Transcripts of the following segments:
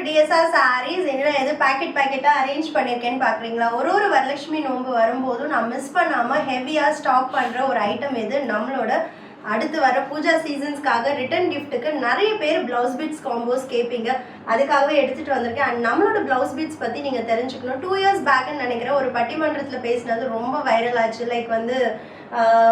DSR sarees என்னடா எது பாக்கெட்டா arrange பண்ணிருக்கேன்னு பாக்குறீங்களா? ஒரு வரலட்சுமி நோன்பு வரும்போது நான் மிஸ் பண்ணாம ஹெவியா ஸ்டாக் பண்ற ஒரு ஐட்டம் எது நம்மளோட அடுத்து வர பூஜா சீசன்ஸ்க்காக ரிட்டர்ன் கிஃப்ட்டுக்கு நிறைய பேர் பிளவுஸ் பீட்ஸ் காம்போஸ் கேட்பீங்க. அதுக்காகவே எடுத்துட்டு வந்திருக்கேன். அண்ட் நம்மளோட பிளவுஸ் பீட்ஸ் பத்தி நீங்க தெரிஞ்சுக்கணும். 2 years பேக்னு நினைக்கிறேன் ஒரு பட்டிமன்றத்துல பேசினது ரொம்ப வைரல் ஆச்சு. லைக் வந்து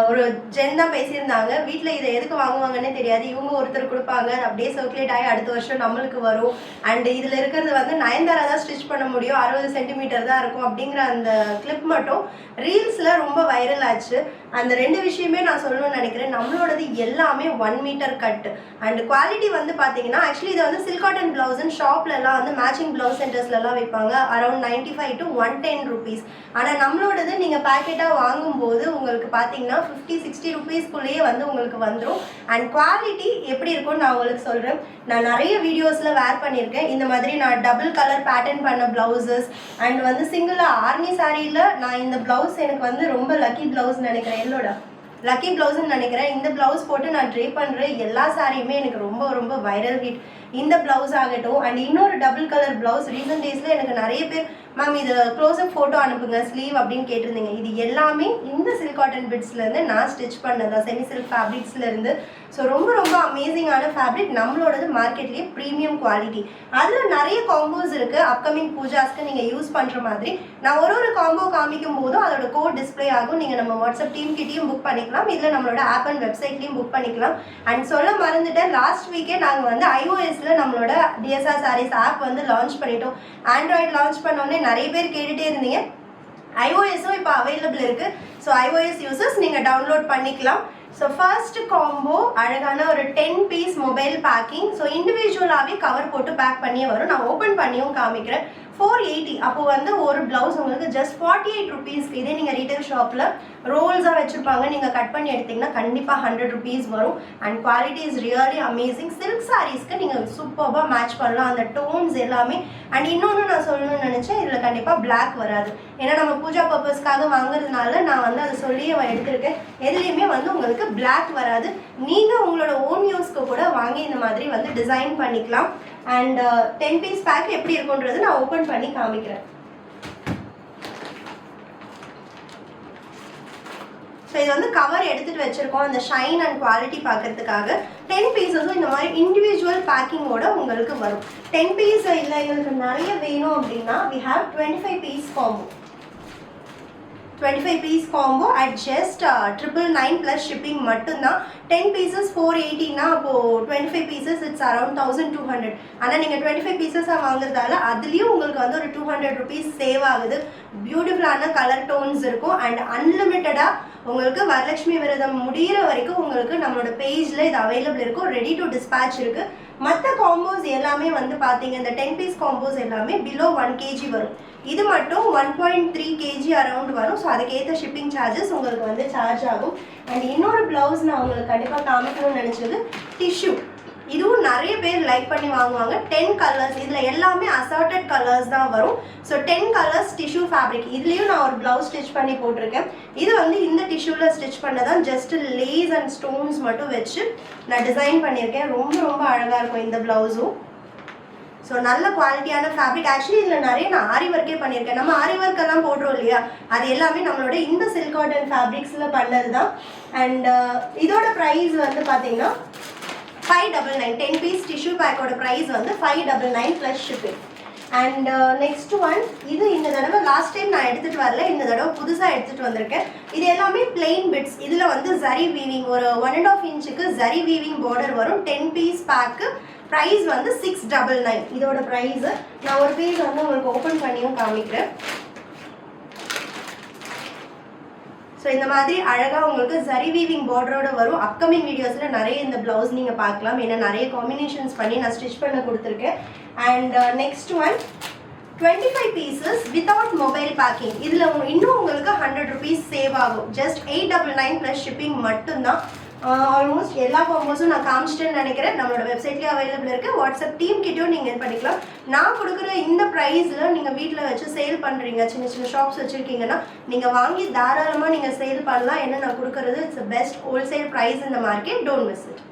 ஒரு ஜென் தான் பேசியிருந்தாங்க. வீட்டில் இதை எதுக்கு வாங்குவாங்கன்னே தெரியாது, இவங்க ஒருத்தர் கொடுப்பாங்க, அப்படியே சர்க்குலேட் ஆகி அடுத்த வருஷம் நம்மளுக்கு வரும். அண்ட் இதில் இருக்கிறது வந்து நயன்தாரா தான் ஸ்டிச் பண்ண முடியும், 60 சென்டிமீட்டர் தான் இருக்கும் அப்படிங்கிற அந்த கிளிப் மட்டும் ரீல்ஸில் ரொம்ப வைரல் ஆச்சு. அந்த 2 விஷயமே நான் சொல்லணும்னு நினைக்கிறேன். நம்மளோடது எல்லாமே 1 மீட்டர் கட் அண்ட் குவாலிட்டி வந்து பார்த்தீங்கன்னா ஆக்சுவலி இதை வந்து சில்க் காட்டன் பிளவுஸ்ன்னு ஷாப்லலாம் வந்து மேட்சிங் பிளவுஸ் சென்டர்ஸ்லாம் வைப்பாங்க. Around 95 to 110 rupees. ஆனால் நம்மளோடது நீங்கள் பேக்கெட்டாக வாங்கும்போது உங்களுக்கு பார்த்தீங்கன்னா 50-60 rupeesக்குள்ளேயே வந்து உங்களுக்கு வந்துடும். அண்ட் குவாலிட்டி எப்படி இருக்கும்னு நான் உங்களுக்கு சொல்கிறேன். நான் நிறைய வீடியோஸில் வேர் பண்ணியிருக்கேன். இந்த மாதிரி நான் டபுள் கலர் பேட்டர்ன் பண்ண பிளவுசஸ் அண்ட் வந்து சிங்கிளாக ஆர்னி சாரியில் நான் இந்த பிளவுஸ் எனக்கு வந்து ரொம்ப லக்கி பிளவுஸ் நினைக்கிறேன். எல்லோட லக்கி பிளவுஸ்ன்னு நினைக்கிறேன். இந்த பிளவுஸ் போட்டு நான் ட்ரை பண்ணுற எல்லா சாரியுமே எனக்கு ரொம்ப வைரல் ஹிட். இந்த பிளவுஸ் ஆகட்டும் அண்ட் இன்னொரு டபுள் கலர் பிளவுஸ் ரீசன்ட் டேஸில் எனக்கு நிறைய பேர் மேம் இது க்ளோஸ்அப் ஃபோட்டோ அனுப்புங்க ஸ்லீவ் அப்படின்னு கேட்டிருந்தீங்க. இது எல்லாமே இந்த சில்க் காட்டன் பிட்ஸ்லேருந்து நான் ஸ்டிச் பண்ணதான், செமி சில்க் ஃபேப்ரிக்ஸ்லேருந்து. ஸோ ரொம்ப அமேசிங்கான ஃபேப்ரிக். நம்மளோடது மார்க்கெட்லேயே ப்ரீமியம் குவாலிட்டி. அதில் நிறைய காம்போஸ் இருக்குது. அப்கமிங் பூஜாஸ்க்கு நீங்கள் யூஸ் பண்ணுற மாதிரி நான் ஒரு காம்போ காமிக்கும் போதும் அதோட கோட் டிஸ்பிளே ஆகும். நீங்கள் நம்ம வாட்ஸ்அப் டீம் கிட்டையும் புக் பண்ணிக்கலாம், இதில் நம்மளோட ஆப் அண்ட் வெப்சைட்லையும் புக் பண்ணிக்கலாம். அண்ட் சொல்ல மறந்துட்டேன், லாஸ்ட் வீக்கே நாங்கள் வந்து iOSல நம்மளோட DSR sarees ஆப் வந்து லான்ச் பண்ணிட்டோம். ஆண்ட்ராய்டு லான்ச் பண்ணோடனே நிறைய பேர் கேட்டுகிட்டே இருந்தீங்க. iOSம் இப்போ அவைலபிள் இருக்குது. ஸோ iOS யூசர்ஸ் நீங்கள் டவுன்லோட் பண்ணிக்கலாம். ஸோ ஃபர்ஸ்ட் காம்போ அழகான ஒரு 10 piece மொபைல் பேக்கிங். ஸோ இண்டிவிஜுவலாகவே கவர் போட்டு பேக் பண்ணியே வரும். நான் ஓப்பன் பண்ணியும் காமிக்கிறேன். 480. அப்போ வந்து ஒரு பிளவுஸ் உங்களுக்கு ஜஸ்ட் 48 rupees. இதே நீங்கள் ரீட்டைல் ஷாப்பில் ரோல்ஸாக வச்சுருப்பாங்க, நீங்கள் கட் பண்ணி எடுத்திங்கன்னா கண்டிப்பாக 100 rupees வரும். And quality is really amazing. Silk சாரீஸ்க்கு நீங்கள் சூப்பராக மேட்ச் பண்ணலாம் அந்த டோன்ஸ் எல்லாமே. அண்ட் இன்னொன்று நான் சொல்லணும்னு நினச்சேன், இதில் கண்டிப்பாக பிளாக் வராது. ஏன்னா நம்ம பூஜா பர்பஸ்க்காக வாங்குறதுனால நான் வந்து அதை சொல்லியே எடுத்திருக்கேன். எதுலேயுமே வந்து உங்களுக்கு பிளாக் வராது. நீங்கள் உங்களோட ஓன் யூஸ்க்கு கூட வாங்கி இந்த மாதிரி வந்து டிசைன் பண்ணிக்கலாம். அண்ட் 10 piece பேக் எப்படி இருக்குன்றது நான் ஓப்பன் பண்ணி காமிக்கிறேன். ஸோ இது வந்து கவர் எடுத்துட்டு வச்சிருக்கோம் அந்த ஷைன் அண்ட் குவாலிட்டி பார்க்கறதுக்காக. 10 pieces இந்த மாதிரி இண்டிவிஜுவல் பேக்கிங்கோட உங்களுக்கு வரும். 10 piece இல்லை எங்களுக்கு நிறைய வேணும் அப்படின்னா we have 25 piece combo. 25 piece combo at just 999 plus shipping மட்டும்தான். 10 pieces 480னா அப்போது 25 pieces it's around 1200. ஆனால் நீங்கள் 25 pieces வாங்குறதால அதுலேயும் உங்களுக்கு வந்து ஒரு 200 rupees சேவ் ஆகுது. பியூட்டிஃபுல்லான கலர் டோன்ஸ் இருக்கும். அண்ட் அன்லிமிட்டடாக உங்களுக்கு வரலட்சுமி விரதம் முடிகிற வரைக்கும் உங்களுக்கு நம்மளோட பேஜில் இது அவைலபிள் இருக்கும். ரெடி டு டிஸ்பேச் இருக்குது. மற்ற காம்போஸ் எல்லாமே வந்து பார்த்தீங்க, இந்த 10 piece காம்போஸ் எல்லாமே பிலோ 1 kg வரும். இது மட்டும் 1.3 kg அரௌண்ட் வரும். ஸோ அதுக்கேற்ற ஷிப்பிங் சார்ஜஸ் உங்களுக்கு வந்து சார்ஜ் ஆகும். அண்ட் இன்னொரு ப்ளவுஸ் நான் உங்களுக்கு கண்டிப்பாக காமிக்கணும்னு நினச்சது டிஷ்யூ. இதுவும் நிறைய பேர் லைக் பண்ணி வாங்குவாங்க. 10 colors. இதில் எல்லாமே அசார்டட் கலர்ஸ் தான் வரும். So 10 colors tissue fabric. இதுலேயும் நான் ஒரு ப்ளவுஸ் ஸ்டிச் பண்ணி போட்டிருக்கேன். இது வந்து இந்த டிஷ்யூவில் ஸ்டிச் பண்ணதான் ஜஸ்ட் லேஸ் அண்ட் ஸ்டோன்ஸ் மட்டும் வச்சு நான் டிசைன் பண்ணியிருக்கேன். ரொம்ப அழகாக இருக்கும் இந்த ப்ளவுஸும். ஸோ நல்ல குவாலிட்டியான ஃபேப்ரிக். ஆக்சுவலி இதில் நிறைய நான் ஆரி ஒர்க்கே பண்ணியிருக்கேன். நம்ம ஆரி ஒர்க்கெல்லாம் போடுறோம் இல்லையா, அது எல்லாமே நம்மளோட இந்த சில்க் காட்டன் ஃபேப்ரிக்ஸில் பண்ணது தான். அண்ட் இதோட ப்ரைஸ் வந்து பார்த்தீங்கன்னா 599. 10 piece டிஷ்யூ பேக்கோட ப்ரைஸ் வந்து 599 plus shipping. And next one, இது இந்த தடவை லாஸ்ட் டைம் நான் எடுத்துகிட்டு வரல, இந்த தடவை புதுசாக எடுத்துகிட்டு வந்திருக்கேன். இது எல்லாமே பிளெயின் பிட்ஸ். இதில் வந்து ஜரி வீவிங் ஒரு 1.5 inch ஜரி வீவிங் பார்டர் வரும். 10 piece பேக்கு ப்ரைஸ் வந்து 699. இதோட ப்ரைஸு நான் ஒரு பீஸ் வந்து உங்களுக்கு ஓப்பன் பண்ணியும் காமிக்கிறேன். ஸோ இந்த மாதிரி அழகாக உங்களுக்கு ஜரி வீவிங் பார்டரோட வரும். அப்கமிங் வீடியோஸில் நிறைய இந்த ப்ளவுஸ் நீங்கள் பார்க்கலாம். ஏன்னா நிறைய காம்பினேஷன்ஸ் பண்ணி நான் ஸ்டிச் பண்ண கொடுத்துருக்கேன். And next one 25 pieces without mobile packing. இதில் இன்னும் உங்களுக்கு 100 rupees சேவ் ஆகும். ஜஸ்ட் 899 ப்ளஸ் ஷிப்பிங் மட்டும்தான். ஆல்மோஸ்ட் எல்லா காம்போஸும் நான் காமிச்சிட்டேன்னு நினைக்கிறேன். நம்மளோட வெப்சைட்லேயே அவைலபிள் இருக்குது. வாட்ஸ்அப் டீம் கிட்டையும் நீங்கள் இது பண்ணிக்கலாம். நான் கொடுக்குற இந்த ப்ரைஸில் நீங்கள் வீட்டில் வச்சு சேல் பண்ணுறீங்க, சின்ன ஷாப்ஸ் வச்சுருக்கீங்கன்னா நீங்கள் வாங்கி தாராளமாக நீங்கள் சேல் பண்ணலாம். என்ன நான் கொடுக்குறது இட்ஸ் பெஸ்ட் ஹோல்சேல் ப்ரைஸ் இந்த மார்க்கெட். Don't miss it.